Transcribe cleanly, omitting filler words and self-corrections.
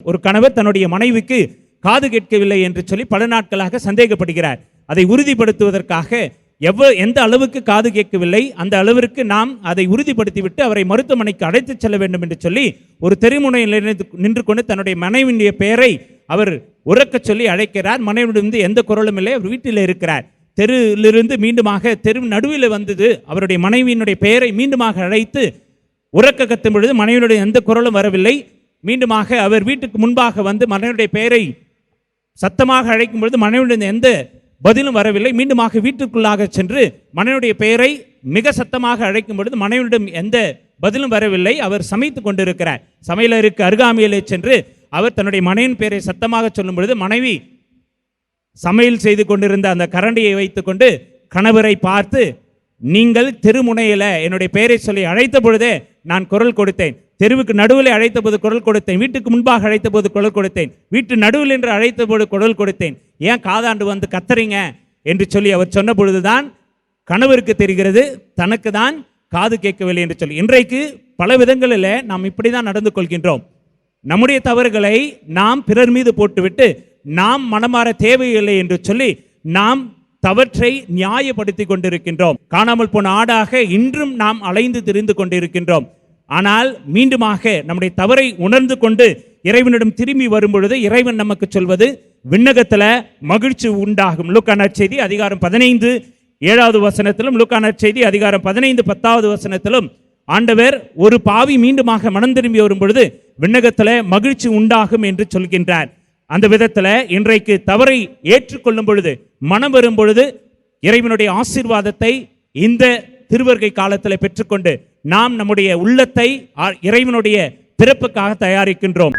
ஒரு கணவர் தன்னுடைய மனைவிக்கு காது கேட்கவில்லை என்று சொல்லி பல நாட்களாக சந்தேகப்படுகிறார். அதை உறுதிப்படுத்துவதற்காக எந்த அளவுக்கு காது கேட்கவில்லை அந்த அளவிற்கு நாம் அதை உறுதிப்படுத்திவிட்டு அவரை மருத்துவமனைக்கு அழைத்து செல்ல வேண்டும் என்று சொல்லி ஒரு தெருமுனையில் நின்று கொண்டு தன்னுடைய மனைவியுடைய பெயரை அவர் உறக்க சொல்லி அழைக்கிறார். மனைவியிலிருந்து எந்த குரலும் இல்லை, அவர் வீட்டில் இருக்கிறார். தெருவிலிருந்து மீண்டுமாக தெரு நடுவில் வந்தது அவருடைய மனைவியினுடைய பெயரை மீண்டுமாக அழைத்து உறக்க கத்தும் பொழுது மனைவியுடைய எந்த குரலும் வரவில்லை. மீண்டுமாக அவர் வீட்டுக்கு முன்பாக வந்து மனைவியுடைய பெயரை சத்தமாக அழைக்கும் பொழுது மனைவியுடைய எந்த பதிலும் வரவில்லை. மீண்டுமாக வீட்டுக்குள்ளாக சென்று மனைவியுடைய பெயரை மிக சத்தமாக அழைக்கும் பொழுது மனைவியிடம் எந்த பதிலும் வரவில்லை. அவர் சமைத்து கொண்டிருக்கிறார். சமையலருக்கு அருகாமையிலே சென்று அவர் தன்னுடைய மனைவியின் பெயரை சத்தமாக சொல்லும் பொழுது மனைவி சமையல் செய்து கொண்டிருந்த அந்த கரண்டியை வைத்துக்கொண்டு கணவரை பார்த்து, நீங்கள் தெருமுனையில என்னுடைய பெயரை சொல்லி அழைத்த பொழுதே நான் குரல் கொடுத்தேன், தெருவுக்கு நடுவில் அழைத்த போது குரல் கொடுத்தேன், வீட்டுக்கு முன்பாக அழைத்த போது குரல் கொடுத்தேன், வீட்டு நடுவில் என்று அழைத்த போது குரல் கொடுத்தேன், ஏன் காதாண்டு வந்து கத்துறீங்க என்று சொல்லி அவர் சொன்ன பொழுதுதான் கணவருக்கு தெரிகிறது தனக்கு தான் காது கேட்கவில்லை என்று சொல்லி. இன்றைக்கு பல விதங்களில் நாம் இப்படி தான் நடந்து கொள்கின்றோம். நம்முடைய தவறுகளை நாம் பிறர் மீது போட்டுவிட்டு நாம் மனமாற தேவையில்லை என்று சொல்லி நாம் தவற்றை நியாயப்படுத்தி கொண்டிருக்கின்றோம். காணாமல் போன ஆடாக இன்றும் நாம் அலைந்து திரிந்து கொண்டிருக்கின்றோம். ஆனால் மீண்டுமாக நம்முடைய தவறை உணர்ந்து கொண்டு இறைவனிடம் திரும்பி வரும் பொழுது இறைவன் நமக்கு சொல்வது விண்ணகத்துல மகிழ்ச்சி உண்டாகும். லூக்கா நற்செய்தி அதிகாரம் 15 7வது வசனத்திலும் லூக்கா நற்செய்தி அதிகாரம் 15 10வது வசனத்திலும் ஆண்டவர் ஒரு பாவி மீண்டுமாக மனம் திரும்பி வரும் பொழுது விண்ணகத்துல மகிழ்ச்சி உண்டாகும் என்று சொல்கின்றார். அந்த விதத்துல இன்றைக்கு தவறை ஏற்றுக்கொள்ளும் பொழுது மனம் வரும் பொழுது இறைவனுடைய ஆசீர்வாதத்தை இந்த திருவருகை காலத்தில் பெற்றுக்கொண்டு நாம் நம்முடைய உள்ளத்தை இறைவனுடைய பிறப்புக்காக தயாரிக்கின்றோம்.